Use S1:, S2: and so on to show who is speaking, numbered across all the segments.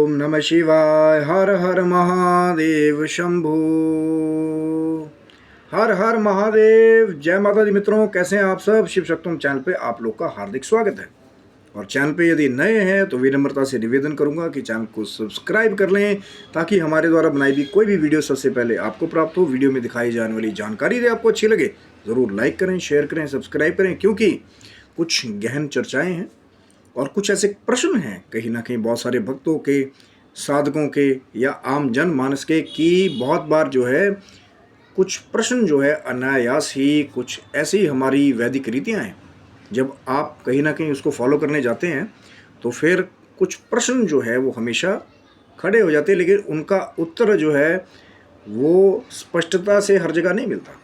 S1: ओम नमः शिवाय। हर हर महादेव शंभू। हर हर महादेव। जय माता दी मित्रों, कैसे हैं आप सब। शिव शक्तम चैनल पे आप लोग का हार्दिक स्वागत है। और चैनल पे यदि नए हैं तो विनम्रता से निवेदन करूंगा कि चैनल को सब्सक्राइब कर लें, ताकि हमारे द्वारा बनाई हुई कोई भी वीडियो सबसे पहले आपको प्राप्त हो। वीडियो में दिखाई जाने वाली जानकारी यदि आपको अच्छी लगे ज़रूर लाइक करें, शेयर करें, सब्सक्राइब करें, क्योंकि कुछ गहन चर्चाएँ हैं और कुछ ऐसे प्रश्न हैं कहीं ना कहीं बहुत सारे भक्तों के, साधकों के या आम जन मानस के, कि बहुत बार जो है कुछ प्रश्न जो है अनायास ही कुछ ऐसी हमारी वैदिक रीतियां हैं, जब आप कहीं ना कहीं उसको फॉलो करने जाते हैं तो फिर कुछ प्रश्न जो है वो हमेशा खड़े हो जाते हैं, लेकिन उनका उत्तर जो है वो स्पष्टता से हर जगह नहीं मिलता।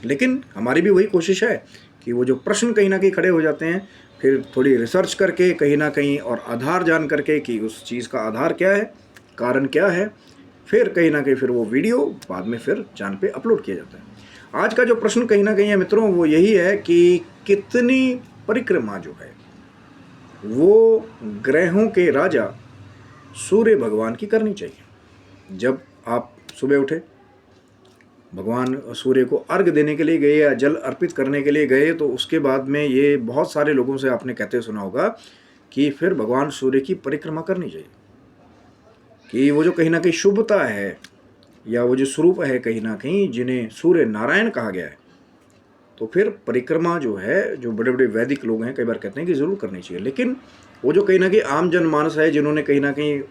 S1: लेकिन हमारी भी वही कोशिश है कि वो जो प्रश्न कहीं ना कहीं खड़े हो जाते हैं, फिर थोड़ी रिसर्च करके कहीं ना कहीं और आधार जान करके कि उस चीज़ का आधार क्या है, कारण क्या है, फिर कहीं ना कहीं फिर वो वीडियो बाद में फिर चैनल पे अपलोड किया जाता है। आज का जो प्रश्न कहीं ना कहीं है मित्रों वो यही है कि कितनी परिक्रमा जो है वो ग्रहों के राजा सूर्य भगवान की करनी चाहिए। जब आप सुबह उठे, भगवान सूर्य को अर्घ देने के लिए गए या जल अर्पित करने के लिए गए, तो उसके बाद में ये बहुत सारे लोगों से आपने कहते सुना होगा कि फिर भगवान सूर्य की परिक्रमा करनी चाहिए, कि वो जो कहीं ना कहीं शुभता है या वो जो स्वरूप है कहीं ना कहीं जिन्हें सूर्य नारायण कहा गया है, तो फिर परिक्रमा जो है, जो बड़े बड़े वैदिक लोग हैं कई बार कहते हैं कि ज़रूर करनी चाहिए। लेकिन वो जो कहीं ना कहीं आम जनमानस है, जिन्होंने कहीं ना कहीं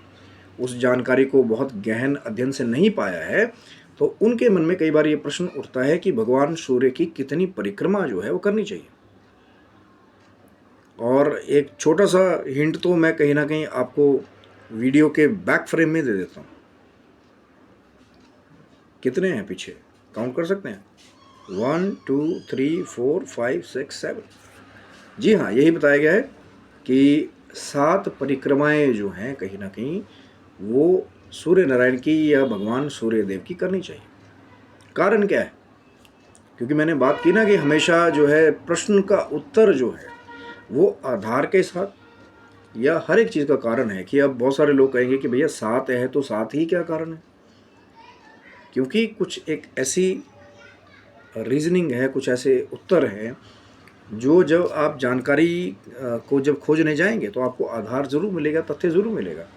S1: उस जानकारी को बहुत गहन अध्ययन से नहीं पाया है, तो उनके मन में कई बार ये प्रश्न उठता है कि भगवान सूर्य की कितनी परिक्रमा जो है वो करनी चाहिए। और एक छोटा सा हिंट तो मैं कहीं ना कहीं आपको वीडियो के बैक फ्रेम में दे देता हूँ। कितने हैं पीछे, काउंट कर सकते हैं? 1 2 3 4 5 6 7। जी हाँ, यही बताया गया है कि 7 परिक्रमाएं जो हैं कहीं ना कहीं वो सूर्य नारायण की या भगवान सूर्य देव की करनी चाहिए। कारण क्या है? क्योंकि मैंने बात की ना कि हमेशा जो है प्रश्न का उत्तर जो है वो आधार के साथ या हर एक चीज़ का कारण है। कि अब बहुत सारे लोग कहेंगे कि भैया 7 है तो 7 ही क्या कारण है? क्योंकि कुछ एक ऐसी रीजनिंग है, कुछ ऐसे उत्तर हैं जो जब आप जानकारी को जब खोजने जाएंगे तो आपको आधार ज़रूर मिलेगा, तथ्य ज़रूर मिलेगा।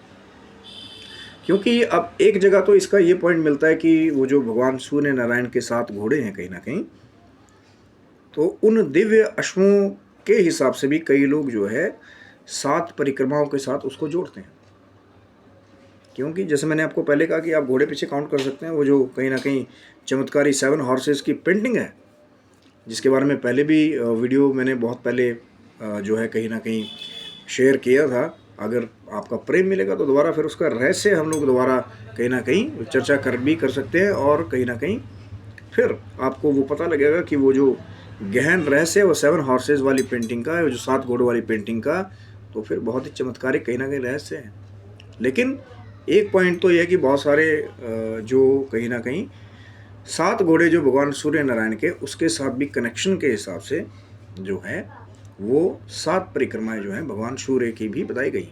S1: क्योंकि अब एक जगह तो इसका ये पॉइंट मिलता है कि वो जो भगवान सूर्य नारायण के 7 घोड़े हैं कहीं ना कहीं, तो उन दिव्य अश्वों के हिसाब से भी कई लोग जो है 7 परिक्रमाओं के साथ उसको जोड़ते हैं। क्योंकि जैसे मैंने आपको पहले कहा कि आप घोड़े पीछे काउंट कर सकते हैं, वो जो कहीं ना कहीं चमत्कारी 7 हॉर्सेस की पेंटिंग है, जिसके बारे में पहले भी वीडियो मैंने बहुत पहले जो है कहीं ना कहीं शेयर किया था। अगर आपका प्रेम मिलेगा तो दोबारा फिर उसका रहस्य हम लोग दोबारा कहीं ना कहीं चर्चा कर सकते हैं, और कहीं ना कहीं फिर आपको वो पता लगेगा कि वो जो गहन रहस्य है वो 7 हॉर्सेस वाली पेंटिंग का है, वो जो 7 घोड़ों वाली पेंटिंग का, तो फिर बहुत ही चमत्कारिक कहीं ना कहीं रहस्य है। लेकिन एक पॉइंट तो यह है कि बहुत सारे जो कहीं ना कहीं 7 घोड़े जो भगवान सूर्य नारायण के, उसके साथ भी कनेक्शन के हिसाब से जो है वो 7 परिक्रमाएं जो हैं भगवान सूर्य की भी बताई गई।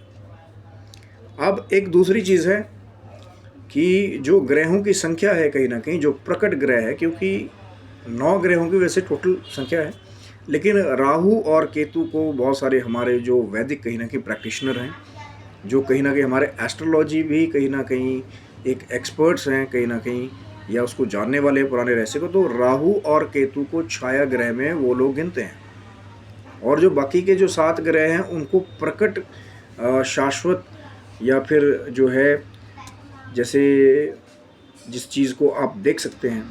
S1: अब एक दूसरी चीज़ है कि जो ग्रहों की संख्या है कहीं ना कहीं, जो प्रकट ग्रह है, क्योंकि 9 ग्रहों की वैसे टोटल संख्या है, लेकिन राहु और केतु को बहुत सारे हमारे जो वैदिक कहीं ना कहीं प्रैक्टिशनर हैं, जो कहीं ना कहीं हमारे एस्ट्रोलॉजी भी कहीं ना कहीं एक एक्सपर्ट्स हैं कहीं ना कहीं, या उसको जानने वाले पुराने रहस्य को, तो राहु और केतु को छाया ग्रह में वो लोग गिनते हैं। और जो बाकी के जो 7 ग्रह हैं उनको प्रकट शाश्वत, या फिर जो है जैसे जिस चीज़ को आप देख सकते हैं,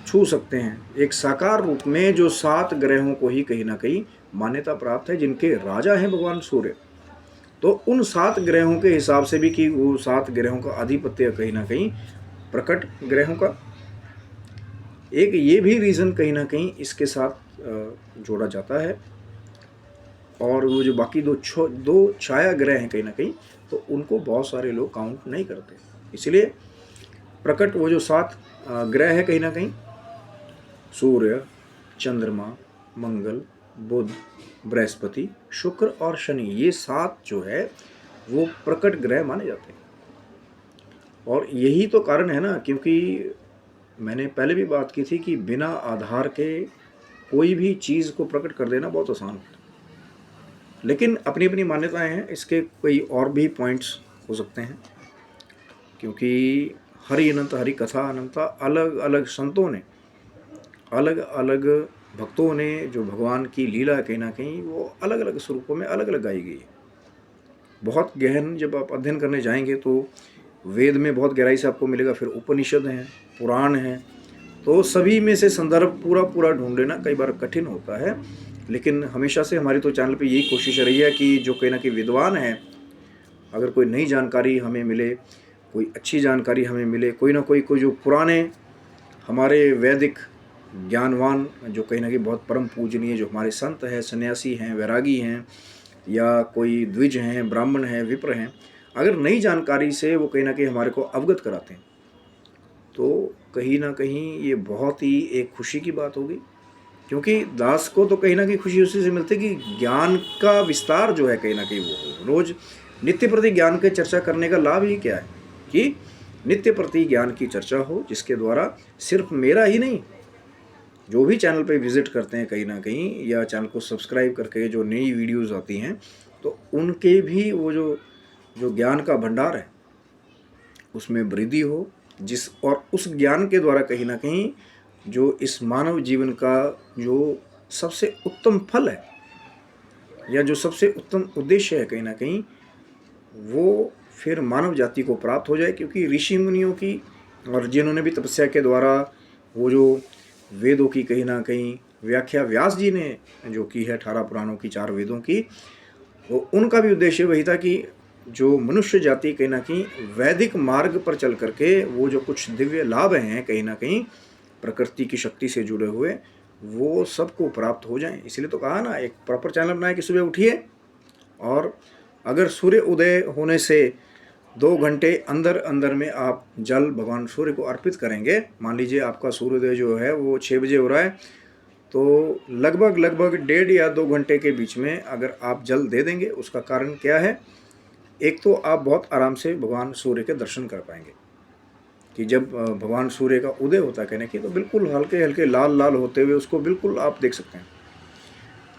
S1: छू सकते हैं, एक साकार रूप में जो 7 ग्रहों को ही कहीं ना कहीं मान्यता प्राप्त है, जिनके राजा हैं भगवान सूर्य। तो उन 7 ग्रहों के हिसाब से भी कि वो 7 ग्रहों का आधिपत्य कहीं ना कहीं प्रकट ग्रहों का, एक ये भी रीज़न कहीं ना कहीं इसके साथ जोड़ा जाता है। और वो जो बाकी दो छाया ग्रह हैं कहीं ना कहीं, तो उनको बहुत सारे लोग काउंट नहीं करते। इसलिए प्रकट वो जो 7 ग्रह है कहीं ना कहीं, सूर्य, चंद्रमा, मंगल, बुध, बृहस्पति, शुक्र और शनि, ये 7 जो है वो प्रकट ग्रह माने जाते हैं। और यही तो कारण है ना, क्योंकि मैंने पहले भी बात की थी कि बिना आधार के कोई भी चीज़ को प्रकट कर देना बहुत आसान होता है। लेकिन अपनी अपनी मान्यताएं हैं, इसके कई और भी पॉइंट्स हो सकते हैं, क्योंकि हरि अनंत हरि कथा अनंता, अलग अलग संतों ने, अलग अलग भक्तों ने जो भगवान की लीला कहीं ना कहीं वो अलग अलग स्वरूपों में अलग अलग गाई गई है। बहुत गहन जब आप अध्ययन करने जाएंगे तो वेद में बहुत गहराई से आपको मिलेगा, फिर उपनिषद हैं, पुराण हैं, तो सभी में से संदर्भ पूरा पूरा ढूंढ लेना कई बार कठिन होता है। लेकिन हमेशा से हमारी तो चैनल पे यही कोशिश रही है कि जो कहीं ना कहीं विद्वान है, अगर कोई नई जानकारी हमें मिले, कोई अच्छी जानकारी हमें मिले, कोई ना कोई जो पुराने हमारे वैदिक ज्ञानवान जो कहीं ना कहीं बहुत परम पूजनीय जो हमारे संत हैं, सन्यासी हैं, वैरागी हैं, या कोई द्विज हैं, ब्राह्मण हैं, विप्र हैं, अगर नई जानकारी से वो कहीं ना कहीं हमारे को अवगत कराते हैं तो कहीं ना कहीं ये बहुत ही एक खुशी की बात होगी। क्योंकि दास को तो कहीं ना कहीं खुशी उसी से मिलती है कि ज्ञान का विस्तार जो है कहीं ना कहीं वो हो। रोज नित्य प्रति ज्ञान की चर्चा करने का लाभ ही क्या है कि नित्य प्रति ज्ञान की चर्चा हो, जिसके द्वारा सिर्फ मेरा ही नहीं, जो भी चैनल पे विजिट करते हैं कहीं ना कहीं या चैनल को सब्सक्राइब करके जो नई वीडियोस आती हैं तो उनके भी वो जो ज्ञान का भंडार है उसमें वृद्धि हो, जिस और उस ज्ञान के द्वारा कहीं ना कहीं जो इस मानव जीवन का जो सबसे उत्तम फल है या जो सबसे उत्तम उद्देश्य है कहीं ना कहीं वो फिर मानव जाति को प्राप्त हो जाए। क्योंकि ऋषि मुनियों की और जिन्होंने भी तपस्या के द्वारा वो जो वेदों की कहीं ना कहीं व्याख्या व्यास जी ने जो की है 18 पुराणों की, 4 वेदों की, वो उनका भी उद्देश्य वही था कि जो मनुष्य जाति कहीं ना कहीं वैदिक मार्ग पर चल करके वो जो कुछ दिव्य लाभ हैं कहीं ना कहीं प्रकृति की शक्ति से जुड़े हुए वो सबको प्राप्त हो जाएं। इसलिए तो कहा ना, एक प्रॉपर चैनल बनाए कि सुबह उठिए और अगर सूर्य उदय होने से 2 घंटे अंदर अंदर में आप जल भगवान सूर्य को अर्पित करेंगे। मान लीजिए आपका सूर्योदय जो है वो 6 बजे हो रहा है, तो लगभग 1.5 या 2 घंटे के बीच में अगर आप जल दे देंगे, उसका कारण क्या है, एक तो आप बहुत आराम से भगवान सूर्य के दर्शन कर पाएंगे कि जब भगवान सूर्य का उदय होता है कहने की तो बिल्कुल हल्के हल्के लाल लाल होते हुए उसको बिल्कुल आप देख सकते हैं।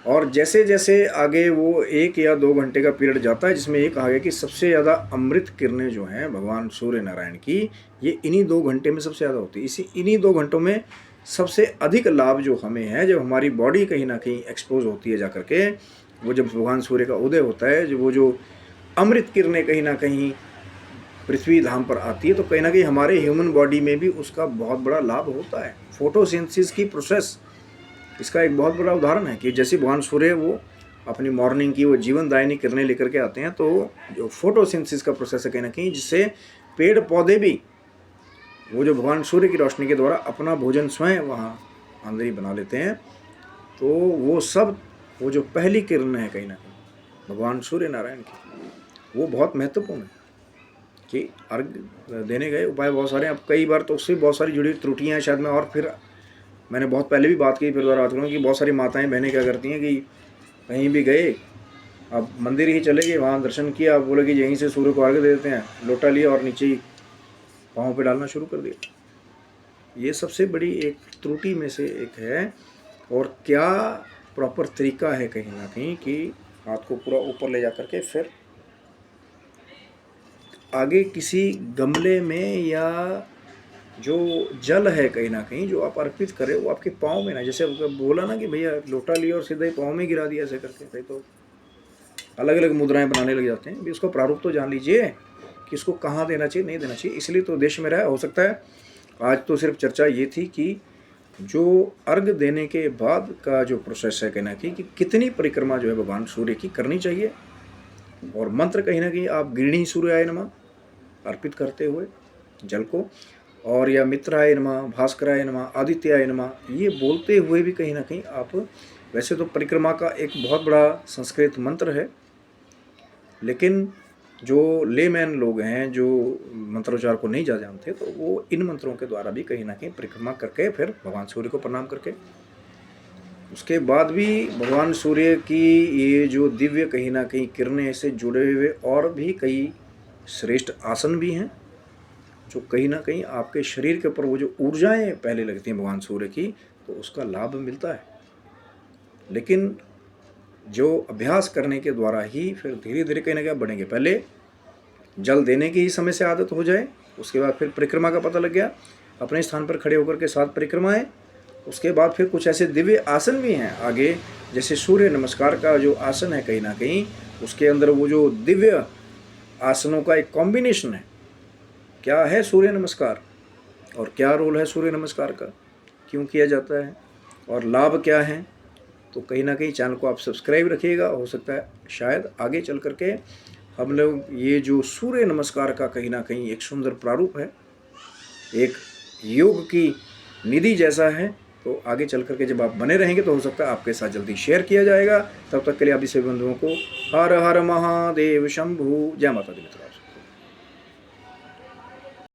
S1: और जैसे जैसे आगे वो 1 या 2 घंटे का पीरियड जाता है, जिसमें एक आ गया कि सबसे ज़्यादा अमृत किरणें जो हैं भगवान सूर्य नारायण की, ये इन्हीं 2 घंटे में सबसे ज़्यादा होती है। इन्हीं 2 घंटों में सबसे अधिक लाभ जो हमें है, जब हमारी बॉडी कहीं ना कहीं एक्सपोज होती है जा करके, वो जब भगवान सूर्य का उदय होता है, जो वो जो अमृत किरणें कहीं ना कहीं पृथ्वी धाम पर आती है, तो कहीं ना कहीं हमारे ह्यूमन बॉडी में भी उसका बहुत बड़ा लाभ होता है। फोटोसिंथेसिस की प्रोसेस इसका एक बहुत बड़ा उदाहरण है कि जैसे भगवान सूर्य वो अपनी मॉर्निंग की वो जीवनदायिनी किरणें लेकर के आते हैं, तो जो फोटोसिंथेसिस का प्रोसेस है कहीं ना कहीं, जिससे पेड़ पौधे भी वो जो भगवान सूर्य की रोशनी के द्वारा अपना भोजन स्वयं वहाँ अंदर ही बना लेते हैं। तो वो सब वो जो पहली किरण है कहीं ना कहीं भगवान सूर्य नारायण की, वो बहुत महत्वपूर्ण है कि अर्घ देने गए उपाय बहुत सारे हैं। अब कई बार तो उससे बहुत सारी जुड़ी त्रुटियाँ हैं शायद मैं, और फिर मैंने बहुत पहले भी बात की, फिर दोबारा बात करूँ कि बहुत सारी माताएं बहनें क्या करती हैं कि कहीं भी गए, अब मंदिर ही चले गए, वहाँ दर्शन किया, बोले कि यहीं से सूर्य को अर्घ दे देते हैं, लोटा लिया और नीचे ही पाँव पे डालना शुरू कर दिया। ये सबसे बड़ी एक त्रुटि में से एक है। और क्या प्रॉपर तरीका है कहीं ना कहीं कि हाथ को पूरा ऊपर ले जा करके फिर आगे किसी गमले में या जो जल है कहीं ना कहीं जो आप अर्पित करें वो आपके पाँव में ना, जैसे बोला ना कि भैया लोटा लिया और सीधा ही पाँव में गिरा दिया ऐसे करके, भाई तो अलग अलग मुद्राएं बनाने लग जाते हैं। भी उसका प्रारूप तो जान लीजिए कि इसको कहाँ देना चाहिए, नहीं देना चाहिए। इसलिए तो उद्देश्य मेरा हो सकता है आज तो सिर्फ चर्चा ये थी कि जो अर्घ देने के बाद का जो प्रोसेस है कहना कि कितनी परिक्रमा जो है भगवान सूर्य की करनी चाहिए, और मंत्र कहीं ना कहीं आप गृहिणी सूर्याय नमः अर्पित करते हुए जल को, और या मित्राय नमः, भास्कराय नमः, आदित्याय नमः, ये बोलते हुए भी कहीं ना कहीं आप, वैसे तो परिक्रमा का एक बहुत बड़ा संस्कृत मंत्र है, लेकिन जो लेमैन लोग हैं जो मंत्रोच्चार को नहीं जानते तो वो इन मंत्रों के द्वारा भी कहीं ना कहीं परिक्रमा करके फिर भगवान सूर्य को प्रणाम करके, उसके बाद भी भगवान सूर्य की ये जो दिव्य कहीं ना कहीं किरणें से जुड़े हुए और भी कई श्रेष्ठ आसन भी हैं, जो कहीं ना कहीं आपके शरीर के ऊपर वो जो ऊर्जाएं पहले लगती हैं भगवान सूर्य की, तो उसका लाभ मिलता है। लेकिन जो अभ्यास करने के द्वारा ही फिर धीरे धीरे कहीं ना कहीं बढ़ेंगे। पहले जल देने की ही समय से आदत हो जाए, उसके बाद फिर परिक्रमा का पता लग गया, अपने स्थान पर खड़े होकर के 7 परिक्रमाएं, उसके बाद फिर कुछ ऐसे दिव्य आसन भी हैं आगे, जैसे सूर्य नमस्कार का जो आसन है कहीं ना कहीं उसके अंदर वो जो दिव्य आसनों का एक कॉम्बिनेशन है। क्या है सूर्य नमस्कार और क्या रोल है सूर्य नमस्कार का, क्यों किया जाता है और लाभ क्या है, तो कहीं ना कहीं चैनल को आप सब्सक्राइब रखिएगा। हो सकता है शायद आगे चल करके हम लोग ये जो सूर्य नमस्कार का कहीं ना कहीं एक सुंदर प्रारूप है, एक योग की निधि जैसा है, तो आगे चल करके जब आप बने रहेंगे तो हो सकता है आपके साथ जल्दी शेयर किया जाएगा। तब तक के लिए आप सभी बंधुओं को हर हर महादेव शंभु, जय माता दी मित्रों।